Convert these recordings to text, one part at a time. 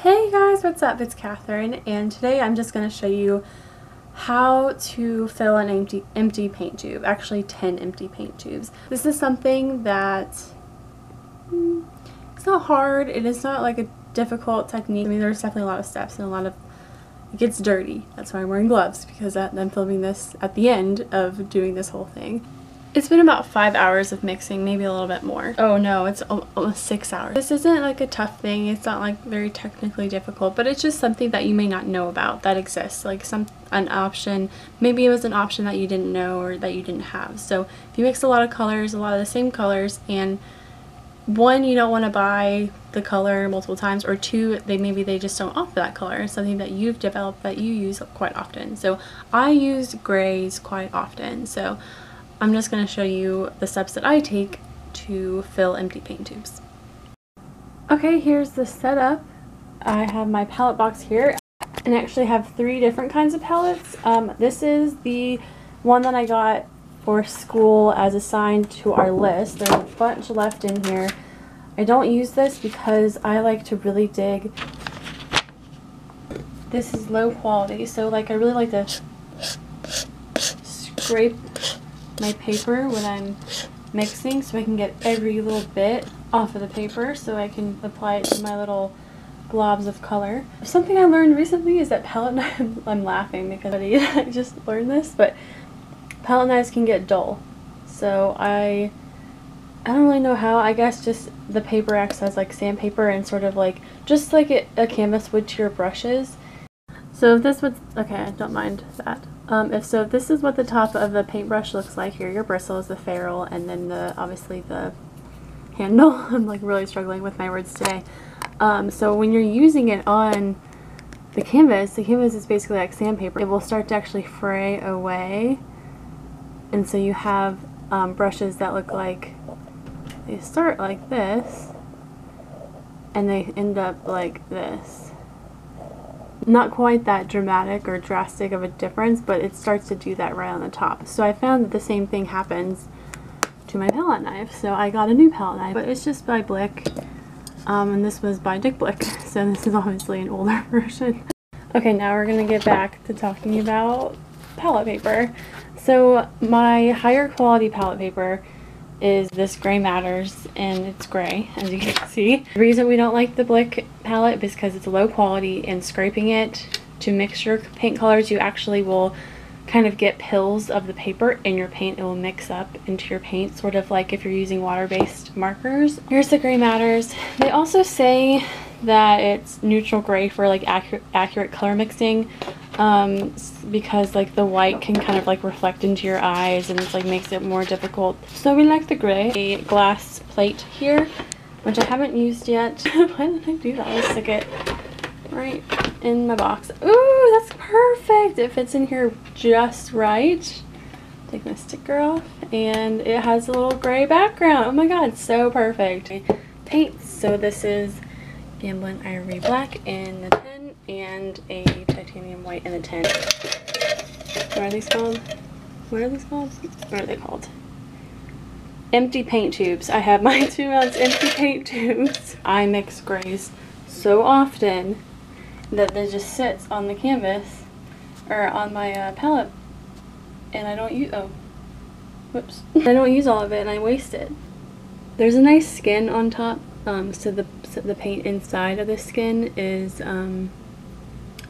Hey guys, what's up? It's Catherine, and today I'm just going to show you how to fill an empty paint tube. Actually 10 empty paint tubes. This is something that it's not hard. It is not like a difficult technique. I mean, there's definitely a lot of steps and it gets dirty. That's why I'm wearing gloves, because I'm filming this at the end of doing this whole thing. It's been about 5 hours of mixing, maybe a little bit more. Oh no, it's almost 6 hours. This isn't like a tough thing. It's not like very technically difficult, but it's just something that you may not know about that exists. Like an option, maybe it was an option that you didn't know or that you didn't have. So if you mix a lot of colors, a lot of the same colors, and one, you don't want to buy the color multiple times, or two, maybe they just don't offer that color. It's something that you've developed that you use quite often. So I use grays quite often. So I'm just going to show you the steps that I take to fill empty paint tubes. Okay, here's the setup. I have my palette box here, and I actually have 3 different kinds of palettes. This is the one that I got for school as assigned to our list. There's a bunch left in here. I don't use this because I like to really dig. This is low quality, so like I really like to scrape my paper when I'm mixing so I can get every little bit off of the paper so I can apply it to my little globs of color. Something I learned recently is that palette knives, I'm laughing because I just learned this, but palette knives can get dull. So I don't really know how. I guess just the paper acts as like sandpaper and sort of like, just like a canvas would to your brushes. So if this was, okay, I don't mind that. If this is what the top of the paintbrush looks like. Here, your bristle is the ferrule, and then obviously the handle. I'm like really struggling with my words today. So when you're using it on the canvas is basically like sandpaper. It will start to actually fray away, and so you have brushes that look like they start like this, and they end up like this. Not quite that dramatic or drastic of a difference, but it starts to do that right on the top. So I found that the same thing happens to my palette knife. So I got a new palette knife, but it's just by Blick, and this was by Dick Blick, so this is obviously an older version. Okay, now we're gonna get back to talking about palette paper. So my higher quality palette paper is this Gray Matters, and it's gray, as you can see. The reason we don't like the Blick palette is because it's low quality, and scraping it to mix your paint colors, you actually will kind of get pills of the paper in your paint. It will mix up into your paint, sort of like if you're using water-based markers. Here's the Gray Matters. They also say that it's neutral gray for like accurate color mixing, because like the white can kind of like reflect into your eyes, and it's like makes it more difficult. So we like the gray. A glass plate here, which I haven't used yet. Why did I do that? Let's stick it right in my box. Ooh, that's perfect. It fits in here just right. Take my sticker off, and it has a little gray background. Oh my god, so perfect. Paints. So this is Gamblin Ivory Black in the 10 and a titanium white in the 10. What are these called? What are these called? What are they called? Empty paint tubes. I have my 2 ounce empty paint tubes. I mix grays so often that it just sits on the canvas, or on my palette, and I don't use, oh, whoops. I don't use all of it, and I waste it. There's a nice skin on top, so the paint inside of the skin is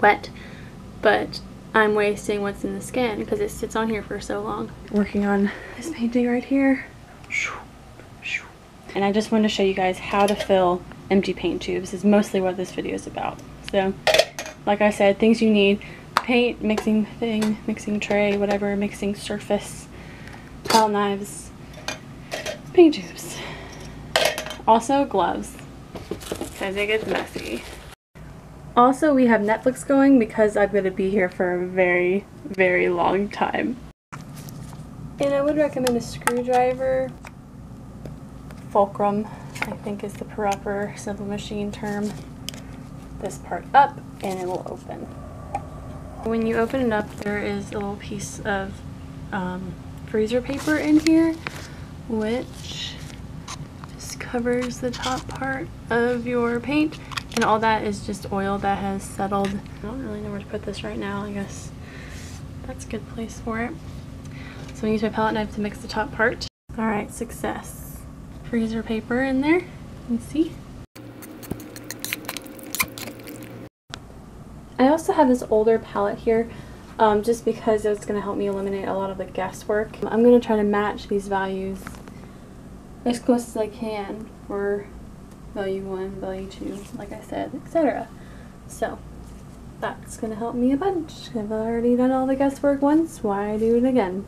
wet, but I'm wasting what's in the skin because it sits on here for so long. Working on this painting right here. And I just wanted to show you guys how to fill empty paint tubes. Is mostly what this video is about. So, like I said, things you need: paint, mixing thing, mixing tray, whatever, mixing surface, palette knives, paint tubes. Also gloves, because it gets messy. Also, we have Netflix going because I'm going to be here for a very, very long time. And I would recommend a screwdriver. Fulcrum, I think, is the proper simple machine term. This part up, and it will open. When you open it up, there is a little piece of freezer paper in here, which just covers the top part of your paint. And all that is just oil that has settled. I don't really know where to put this right now. I guess that's a good place for it. So I use my palette knife to mix the top part. Alright, success. Freezer paper in there. You can see. I also have this older palette here just because it's going to help me eliminate a lot of the guesswork. I'm going to try to match these values as close as I can for value 1, value 2, like I said, etc. So that's going to help me a bunch. I've already done all the guesswork once, why do it again?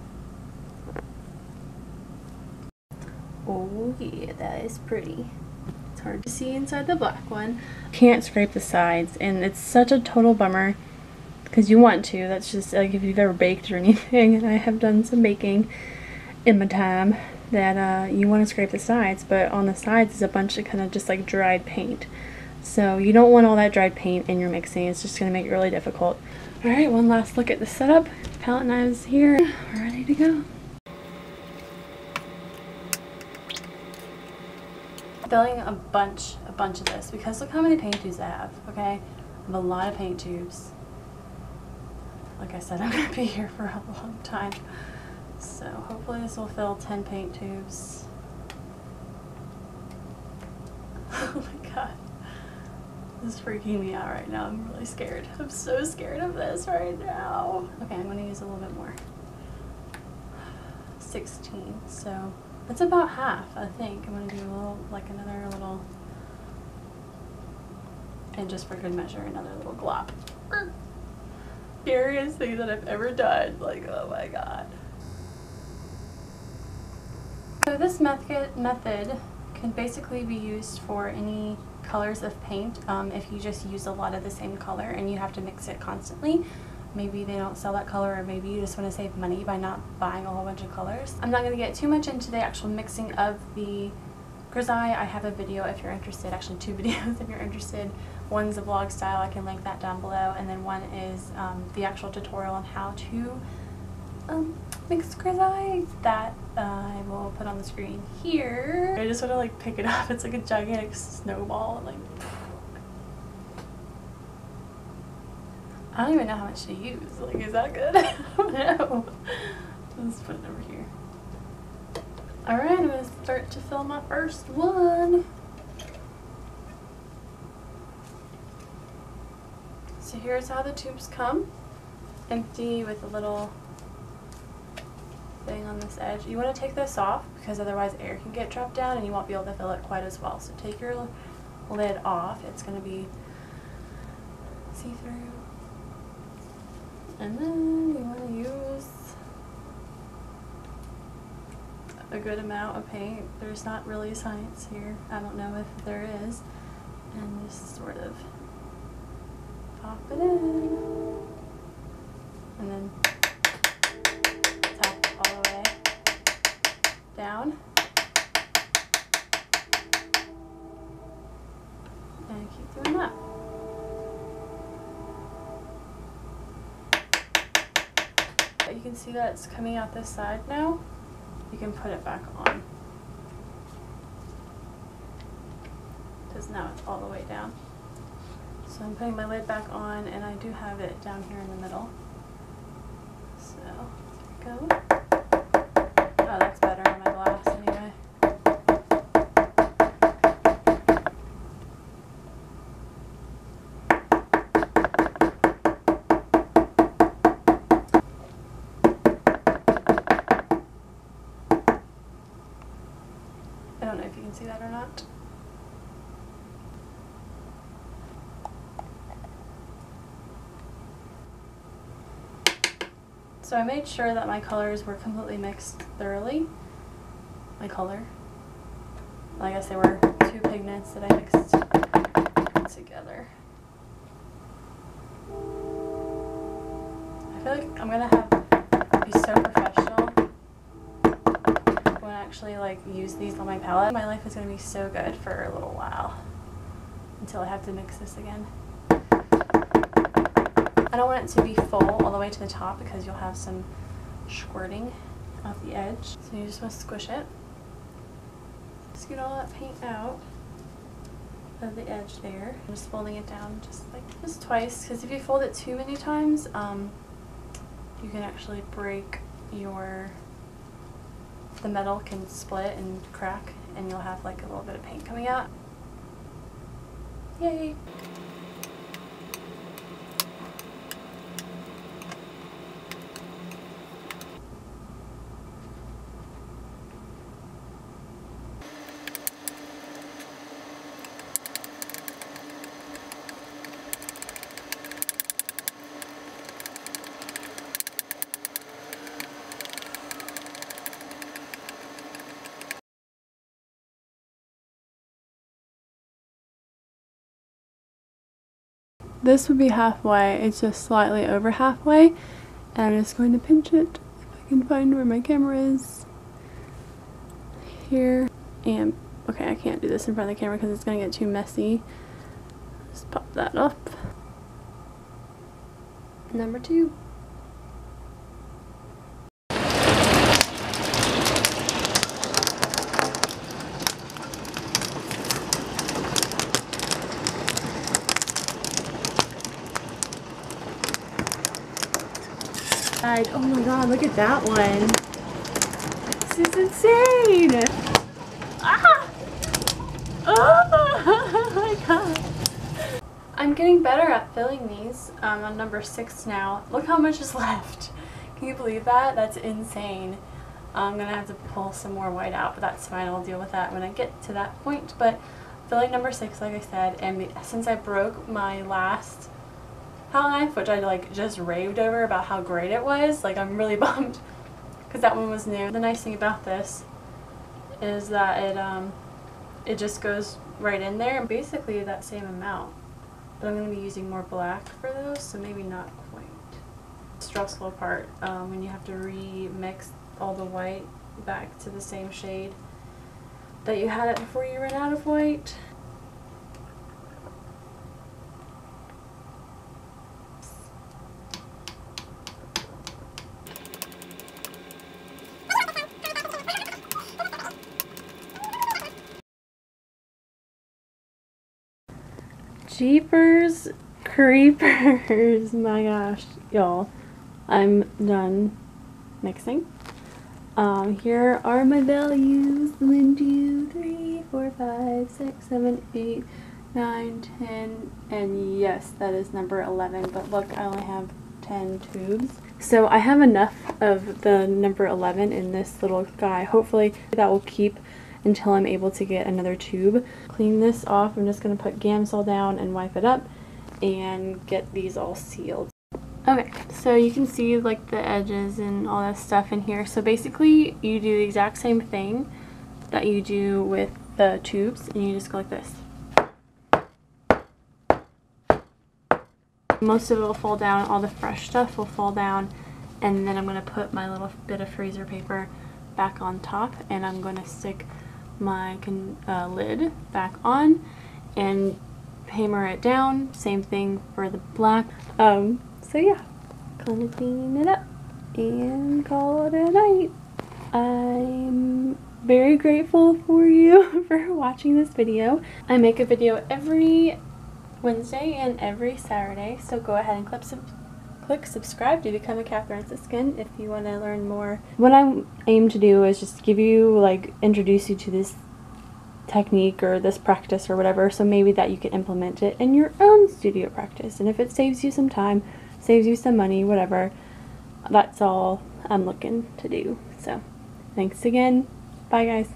Oh yeah, that is pretty. It's hard to see inside the black one. Can't scrape the sides, and it's such a total bummer because you want to. That's just like if you've ever baked or anything, and I have done some baking in my time, that you want to scrape the sides, but on the sides is a bunch of kind of just like dried paint. So you don't want all that dried paint in your mixing. It's just going to make it really difficult. Alright, one last look at the setup. Palette knives here. We're ready to go. Filling a bunch of this because look how many paint tubes I have, okay? I have a lot of paint tubes. Like I said, I'm going to be here for a long time. So hopefully this will fill 10 paint tubes. Oh my god. This is freaking me out right now. I'm really scared. I'm so scared of this right now. Okay, I'm going to use a little bit more. 16, so that's about half, I think. I'm going to do a little, like another little, and just for good measure, another little glop. Scariest thing that I've ever done. Like, oh my god. So this method can basically be used for any colors of paint if you just use a lot of the same color and you have to mix it constantly. Maybe they don't sell that color, or maybe you just want to save money by not buying a whole bunch of colors. I'm not going to get too much into the actual mixing of the Grisaille. I have a video if you're interested, actually 2 videos if you're interested. One's a vlog style, I can link that down below, and then one is the actual tutorial on how to mix Grisaille that I will put on the screen here. I just want to like pick it up. It's like a gigantic snowball and like I don't even know how much to use. Like, is that good? I don't know. Let's put it over here. Alright, I'm going to start to fill my first one. So here's how the tubes come. Empty with a little thing on this edge. You want to take this off because otherwise air can get trapped down and you won't be able to fill it quite as well. So take your lid off. It's going to be see-through. And then you want to use a good amount of paint. There's not really science here. I don't know if there is. And just sort of pop it in. And then tap all the way down. And keep doing that. You can see that it's coming out this side now. You can put it back on. Because now it's all the way down. So I'm putting my lid back on, and I do have it down here in the middle. So there we go. Oh, that's better on my glass anyway. I don't know if you can see that or not. So I made sure that my colors were completely mixed thoroughly. My color. I guess they were 2 pigments that I mixed together. I feel like I'm gonna be so professional when I actually like use these on my palette. My life is gonna be so good for a little while until I have to mix this again. I don't want it to be full all the way to the top because you'll have some squirting off the edge. So you just want to squish it. Scoot all that paint out. of the edge there. I'm just folding it down just twice, because if you fold it too many times, you can actually break the metal can split and crack, and you'll have like a little bit of paint coming out. Yay! This would be halfway. It's just slightly over halfway, and I'm just going to pinch it if I can find where my camera is. Here, and okay, I can't do this in front of the camera because it's going to get too messy. Just pop that up. Number 2. Oh my god, look at that one. This is insane! Ah! Oh my god. I'm getting better at filling these. I'm on number 6 now. Look how much is left. Can you believe that? That's insane. I'm gonna have to pull some more white out, but that's fine. I'll deal with that when I get to that point. But filling number 6, like I said, and since I broke my last palette knife, which I like just raved over about how great it was, like I'm really bummed because that one was new. The nice thing about this is that it just goes right in there, and basically that same amount, but I'm going to be using more black for those, so maybe not quite. Stressful part when you have to remix all the white back to the same shade that you had it before you ran out of white. Jeepers creepers, my gosh, y'all, I'm done mixing. Here are my values: 1, 2, 3, 4, 5, 6, 7, 8, 9, 10, and yes, that is number 11, but look, I only have 10 tubes. So I have enough of the number 11 in this little guy. Hopefully that will keep until I'm able to get another tube. Clean this off. I'm just going to put Gamsol down and wipe it up and get these all sealed. Okay, so you can see like the edges and all that stuff in here. So basically you do the exact same thing that you do with the tubes, and you just go like this. Most of it will fall down, all the fresh stuff will fall down, and then I'm going to put my little bit of freezer paper back on top, and I'm going to stick my lid back on and hammer it down. Same thing for the black. So yeah, kind of cleaning it up and call it a night. I'm very grateful for you for watching this video. I make a video every Wednesday and every Saturday, so go ahead and click subscribe to become a Catherine Siskin if you want to learn more. What I aim to do is just give you, like, introduce you to this technique or this practice or whatever, so maybe that you can implement it in your own studio practice, and if it saves you some time, saves you some money, whatever, that's all I'm looking to do. So thanks again. Bye guys.